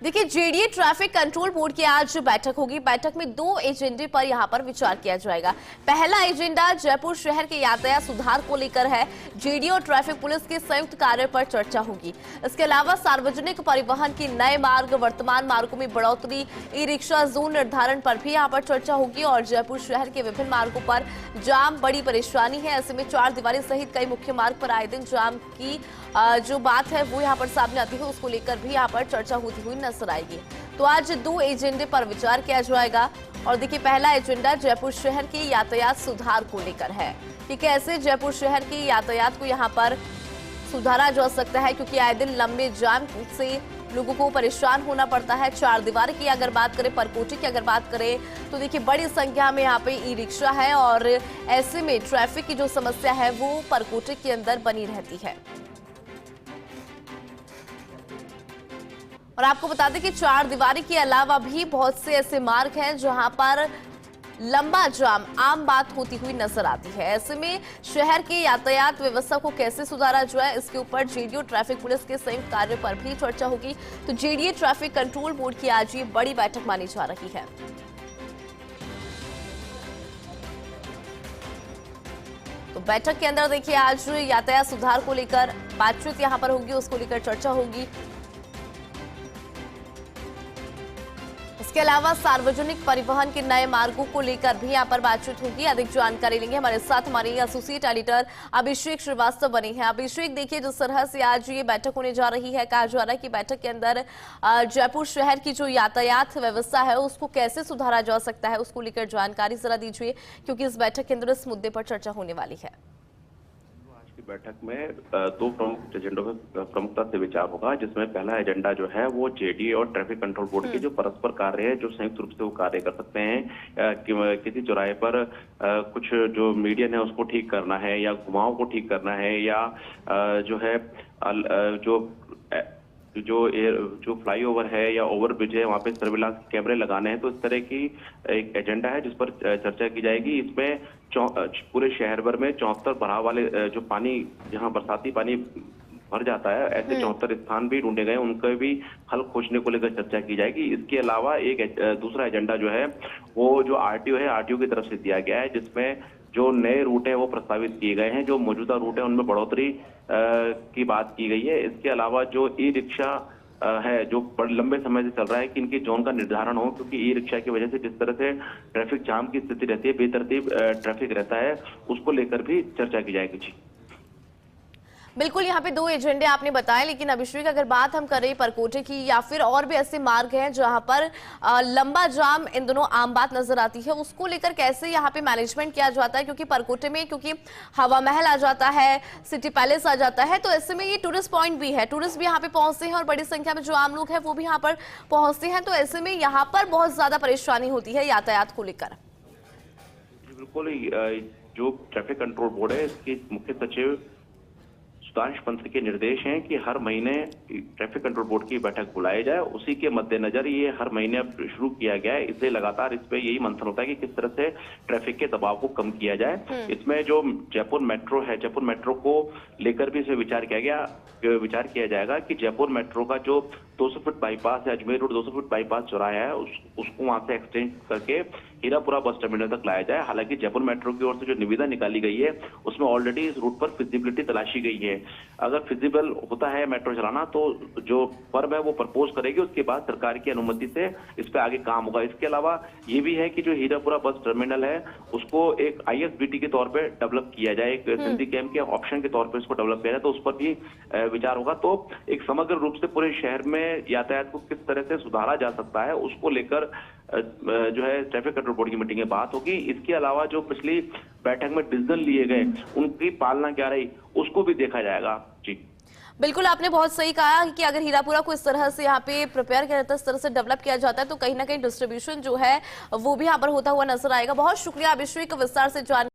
देखिए, JDA traffic control board की आज बैठक होगी। बैठक में दो एजेंडे पर यहां पर विचार किया जाएगा। पहला एजेंडा जयपुर शहर के यातायात सुधार को लेकर है। जेडीए और ट्रैफिक पुलिस के संयुक्त कार्य पर चर्चा होगी। इसके अलावा सार्वजनिक परिवहन के नए मार्ग, वर्तमान मार्गों में बढ़ोतरी, ई रिक्शा जोन निर्धारण पर भी यहाँ पर चर्चा होगी। और जयपुर शहर के विभिन्न मार्गों पर जाम बड़ी परेशानी है। ऐसे में चार दीवारी सहित कई मुख्य मार्ग पर आए दिन जाम की जो बात है वो यहाँ पर सामने आती है, उसको लेकर भी यहाँ पर चर्चा होती हुई नजर आएगी। तो आज दो एजेंडे पर विचार किया जाएगा। और देखिए, पहला एजेंडा जयपुर शहर के यातायात सुधार को लेकर है कि कैसे जयपुर शहर के यातायात को यहाँ पर सुधारा जा सकता है, क्योंकि आए दिन लंबे जाम से लोगों को परेशान होना पड़ता है। चार दीवारी की अगर बात करें, परकोटे की अगर बात करें, तो देखिए बड़ी संख्या में यहाँ पे ई रिक्शा है और ऐसे में ट्रैफिक की जो समस्या है वो परकोटे के अंदर बनी रहती है। और आपको बता दें कि चार दीवारी के अलावा भी बहुत से ऐसे मार्ग हैं जहां पर लंबा जाम आम बात होती हुई नजर आती है। ऐसे में शहर की यातायात व्यवस्था को कैसे सुधारा जाए, इसके ऊपर जेडीए ट्रैफिक पुलिस के संयुक्त कार्य पर भी चर्चा होगी। तो जेडीए ट्रैफिक कंट्रोल बोर्ड की आज ये बड़ी बैठक मानी जा रही है। तो बैठक के अंदर देखिए आज यातायात सुधार को लेकर बातचीत यहां पर होगी, उसको लेकर चर्चा होगी। इसके अलावा सार्वजनिक परिवहन के नए मार्गों को लेकर भी यहाँ पर बातचीत होगी। अधिक जानकारी लेंगे, हमारे साथ हमारे एसोसिएट एडिटर अभिषेक श्रीवास्तव बने हैं। अभिषेक, देखिए जिस तरह से आज ये बैठक होने जा रही है, कहा जा रहा है कि बैठक के अंदर जयपुर शहर की जो यातायात व्यवस्था है उसको कैसे सुधारा जा सकता है, उसको लेकर जानकारी जरा दीजिए, क्योंकि इस बैठक के अंदर इस मुद्दे पर चर्चा होने वाली है। बैठक में दो प्रमुख एजेंडों पर प्रमुखता से विचार होगा, जिसमें पहला एजेंडा जो है वो जेडीए और ट्रैफिक कंट्रोल बोर्ड के जो परस्पर कार्य है, जो संयुक्त रूप से वो कार्य कर सकते हैं। किसी चौराहे पर कुछ जो मीडियन है उसको ठीक करना है, या घुमाव को ठीक करना है, या जो है जो फ्लाईओवर है या ओवरब्रिज है वहाँ पे सर्विलांस कैमरे लगाने हैं। तो इस तरह की एक एजेंडा है जिस पर चर्चा की जाएगी। इसमें पूरे शहर भर में 74 बहाव वाले जो पानी, जहाँ बरसाती पानी भर जाता है, ऐसे 74 स्थान भी ढूंढे गए, उनका भी हल खोजने को लेकर चर्चा की जाएगी। इसके अलावा एक दूसरा एजेंडा जो है वो जो आरटीओ है, आरटीओ की तरफ से दिया गया है, जिसमें जो नए रूट है वो प्रस्तावित किए गए हैं। जो मौजूदा रूट है उनमें बढ़ोतरी की बात की गई है। इसके अलावा जो ई रिक्शा है, जो बड़े लंबे समय से चल रहा है कि इनकी जोन का निर्धारण हो, क्योंकि ई रिक्शा की वजह से जिस तरह से ट्रैफिक जाम की स्थिति रहती है, बेतरतीब ट्रैफिक रहता है, उसको लेकर भी चर्चा की जाएगी। जी बिल्कुल, यहाँ पे दो एजेंडे आपने बताए, लेकिन अभिषेक अगर बात हम करें परकोटे की या फिर और भी ऐसे मार्ग हैं जहां पर लंबा जाम इन दोनों आम बात नजर आती है, उसको लेकर कैसे यहाँ पे मैनेजमेंट किया जाता है, क्योंकि परकोटे में क्योंकि हवा महल आ जाता है, सिटी पैलेस आ जाता है, तो ऐसे में ये टूरिस्ट पॉइंट भी है, टूरिस्ट भी यहाँ पे पहुंचते हैं और बड़ी संख्या में जो आम लोग हैं वो भी यहाँ पर पहुंचते हैं। तो ऐसे में यहाँ पर बहुत ज्यादा परेशानी होती है यातायात को लेकर। बिल्कुल, जो ट्रैफिक कंट्रोल बोर्ड है इसके मुख्य सचिव सुधांशु पंत के निर्देश हैं कि हर महीने ट्रैफिक कंट्रोल बोर्ड की बैठक बुलाई जाए। उसी के मद्देनजर ये हर महीने अब शुरू किया गया है। इसलिए लगातार इस पे यही मंथन होता है कि किस तरह से ट्रैफिक के दबाव को कम किया जाए। इसमें जो जयपुर मेट्रो है, जयपुर मेट्रो को लेकर भी इसमें विचार किया जाएगा कि जयपुर मेट्रो का जो 200 फुट बाईपास है, अजमेर रोड 200 फुट बाईपास चौराहा है, उसको वहां से एक्सटेंड करके हीरापुरा बस टर्मिनल तक लाया जाए। हालांकि जयपुर मेट्रो की ओर से जो निविदा निकाली गई है उसमें ऑलरेडी इस रूट पर फिजिबिलिटी तलाशी गई है। अगर फिजिबल होता है मेट्रो चलाना तो जो फर्म है वो प्रपोज करेगी, उसके बाद सरकार की अनुमति से इस पे आगे काम होगा। इसके अलावा ये भी है कि जो हीरापुरा बस टर्मिनल है उसको एक आईएसबीटी के तौर पे डेवलप किया जाए, एक सिंधी कैंप के ऑप्शन के तौर पे इसको डेवलप किया जाए, तो उस पर भी विचार होगा। तो एक समग्र रूप से पूरे शहर में यातायात को किस तरह से सुधारा जा सकता है उसको लेकर जो है ट्रैफिक कंट्रोल बोर्ड की मीटिंग में बात होगी। इसके अलावा जो पिछली बैठक में डिसीजन लिए गए उनकी पालना क्या रही उसको भी देखा जाएगा। जी बिल्कुल, आपने बहुत सही कहा कि अगर हीरापुरा को इस तरह से यहाँ पे प्रिपेयर किया जाता है, इस तरह से डेवलप किया जाता है, तो कहीं ना कहीं डिस्ट्रीब्यूशन जो है वो भी यहाँ पर होता हुआ नजर आएगा। बहुत शुक्रिया अभिषेक, विस्तार से जान